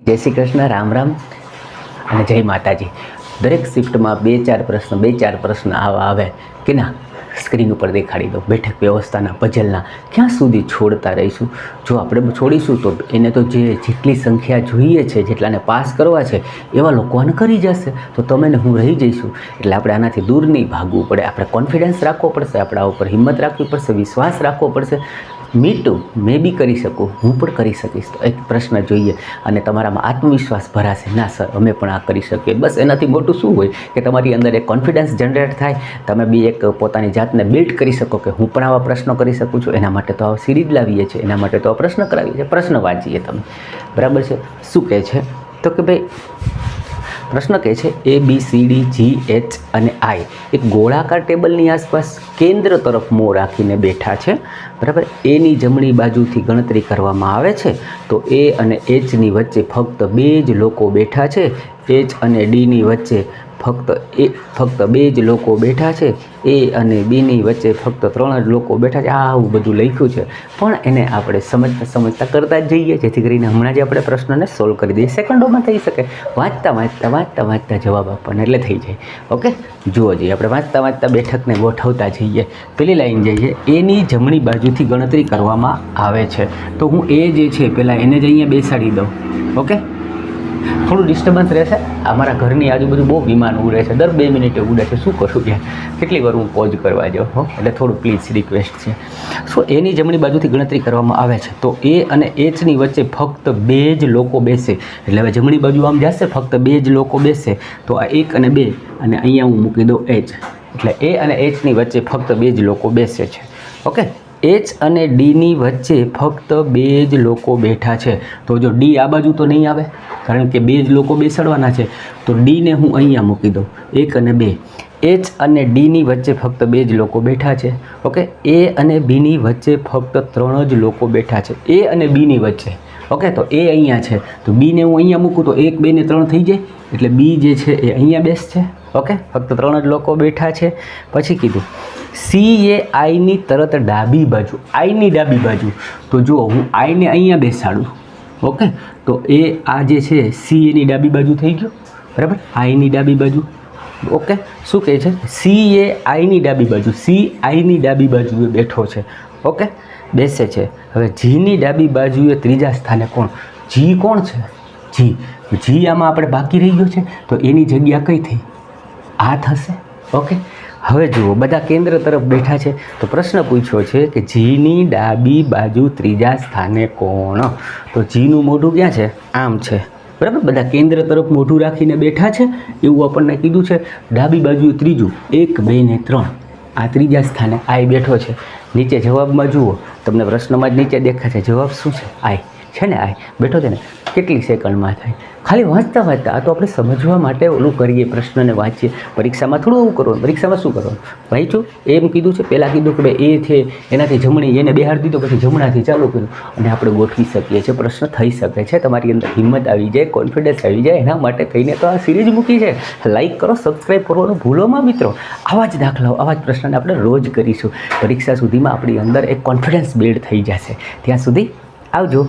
જય શ્રી કૃષ્ણ, રામ રામ અને જય માતાજી. દરેક શિફ્ટમાં બે ચાર પ્રશ્ન આવા આવે કે ના સ્ક્રીન ઉપર દેખાડી દો. બેઠક વ્યવસ્થાના પઝલના ક્યાં સુધી છોડતા રહીશું? જો આપણે છોડીશું તો એને તો જેટલી સંખ્યા જોઈએ છે, જેટલાને પાસ કરવા છે એવા લોકો આને કરી જશે, તો તમે ને હું રહી જઈશું. એટલે આપણે આનાથી દૂર નહીં ભાગવું પડે. આપણે કોન્ફિડન્સ રાખવો પડશે, આપણા ઉપર હિંમત રાખવી પડશે, વિશ્વાસ રાખવો પડશે. મી ટુ, મેં બી કરી શકું, હું પણ કરી શકીશ. તો એક પ્રશ્ન જોઈએ અને તમારામાં આત્મવિશ્વાસ ભરાશે, ના સર અમે પણ આ કરી શકીએ. બસ એનાથી મોટું શું હોય કે તમારી અંદર એક કોન્ફિડન્સ જનરેટ થાય, તમે બી એક પોતાની જાતને બિલ્ડ કરી શકો કે હું પણ આવા પ્રશ્નો કરી શકું છું. એના માટે તો આ સિરીઝ લાવીએ છીએ, એના માટે તો આ પ્રશ્ન કરાવીએ છીએ. પ્રશ્ન વાંચીએ તમે, બરાબર છે? શું કહે છે તો કે ભાઈ પ્રશ્ન કહે છે A B C D G H અને I એક ગોળાકાર ટેબલની આસપાસ કેન્દ્ર તરફ મોં રાખીને બેઠા છે, બરાબર? એની જમણી બાજુથી ગણતરી કરવામાં આવે છે તો A અને Hની વચ્ચે ફક્ત બે જ લોકો બેઠા છે. H અને Dની વચ્ચે ફક્ત બે જ લોકો બેઠા છે. A અને Bની વચ્ચે ફક્ત 3 જ લોકો બેઠા છે. આવું બધું લખ્યું છે, પણ એને આપણે સમજતા કરતા જ જઈએ, જેથી કરીને હમણાં જ આપણે પ્રશ્નને સોલ્વ કરી દઈએ. સેકન્ડોમાં થઈ શકે. વાંચતા જવાબ આપવાને એટલે થઈ જાય. ઓકે, જુઓ જઈએ આપણે વાંચતા બેઠકને ગોઠવતા જઈએ. પેલી લાઈન જઈએ, એની જમણી બાજુથી ગણતરી કરવામાં આવે છે. તો હું એ જે છે પહેલાં એને જ અહીંયા બેસાડી દઉં. ઓકે, થોડું ડિસ્ટર્બન્સ રહેશે. અમારા ઘરની આજુબાજુ બહુ વિમાન ઉડે છે, દર 2 મિનિટે ઉડે છે. શું કરું યાર, કેટલી વાર હું પોઝ કરવા જાઉં હો, એટલે થોડું પ્લીઝ રિક્વેસ્ટ છે. સો એની જમણી બાજુથી ગણતરી કરવામાં આવે છે તો A અને Hની વચ્ચે ફક્ત બે જ લોકો બેસે. એટલે હવે જમણી બાજુ આમ જશે, ફક્ત બે જ લોકો બેસે, તો આ 1 અને 2 અને અહીંયા હું મૂકી દઉં H. એટલે A અને Hની વચ્ચે ફક્ત બે જ લોકો બેસે છે. ઓકે, H અને Dની વચ્ચે ફક્ત બે જ લોકો બેઠા છે. તો જો D આ બાજુ તો નહીં આવે, કારણ કે બે જ લોકો બેસાડવાના છે. તો Dને હું અહીંયા મૂકી દઉં, 1 અને 2. H અને Dની વચ્ચે ફક્ત બે જ લોકો બેઠા છે. ઓકે, A અને Bની વચ્ચે ફક્ત 3 જ લોકો બેઠા છે. A અને Bની વચ્ચે. ઓકે, તો A અહીંયા છે તો Bને હું અહીંયા મૂકું તો 1, 2 ને 3 થઈ જાય. એટલે B જે છે એ અહીંયા બેસશે. ઓકે, ફક્ત 3 જ લોકો બેઠા છે. પછી કીધું C એ Iની તરત ડાબી બાજુ, Iની ડાબી બાજુ. તો જુઓ હું Iને અહીંયા બેસાડું. ઓકે, તો એ આ જે છે C એની ડાબી બાજુ થઈ ગયો, બરાબર? Iની ડાબી બાજુ. ઓકે, શું કહે છે? C એ Iની ડાબી બાજુ, C Iની ડાબી બાજુએ બેઠો છે. ઓકે, બેસે છે. હવે Gની ડાબી બાજુએ ત્રીજા સ્થાને કોણ? G કોણ છે? G આમાં આપણે બાકી રહી ગયો છે, તો એની જગ્યા કઈ થઈ? આ થશે. ઓકે, હવે જુઓ બધા કેન્દ્ર તરફ બેઠા છે તો પ્રશ્ન પૂછ્યો છે કે Gની ડાબી બાજુ ત્રીજા સ્થાને કોણ? તો Gનું મોઢું ક્યાં છે? આમ છે, બરાબર? બધા કેન્દ્ર તરફ મોઢું રાખીને બેઠા છે એવું આપણને કીધું છે. ડાબી બાજુ ત્રીજું, 1, 2 ને 3, આ ત્રીજા સ્થાને I બેઠો છે. નીચે જવાબમાં જુઓ, તમને પ્રશ્નમાં જ નીચે દેખાશે જવાબ શું છે? I છે ને, I બેઠો છે ને. કેટલી સેકન્ડમાં થાય? ખાલી વાંચતા આ તો આપણે સમજવા માટે ઓલું કરીએ, પ્રશ્નને વાંચીએ. પરીક્ષામાં થોડું એવું કરવાનું. પરીક્ષામાં શું કરવાનું? વાંચ્યું એમ કીધું છે, પહેલાં કીધું કે ભાઈ એ છે એનાથી જમણી, એને બેહાડી દીધો, પછી જમણાથી ચાલુ કર્યું અને આપણે ગોઠવી શકીએ છીએ. પ્રશ્ન થઈ શકે છે. તમારી અંદર હિંમત આવી જાય, કોન્ફિડન્સ આવી જાય, એના માટે થઈને તો આ સિરીઝ મૂકી છે. લાઇક કરો, સબસ્ક્રાઈબ કરવાનું ભૂલોમાં મિત્રો. આવા જ દાખલાઓ, આવા જ પ્રશ્નને આપણે રોજ કરીશું. પરીક્ષા સુધીમાં આપણી અંદર એક કોન્ફિડન્સ બિલ્ડ થઈ જશે. ત્યાં સુધી આવજો.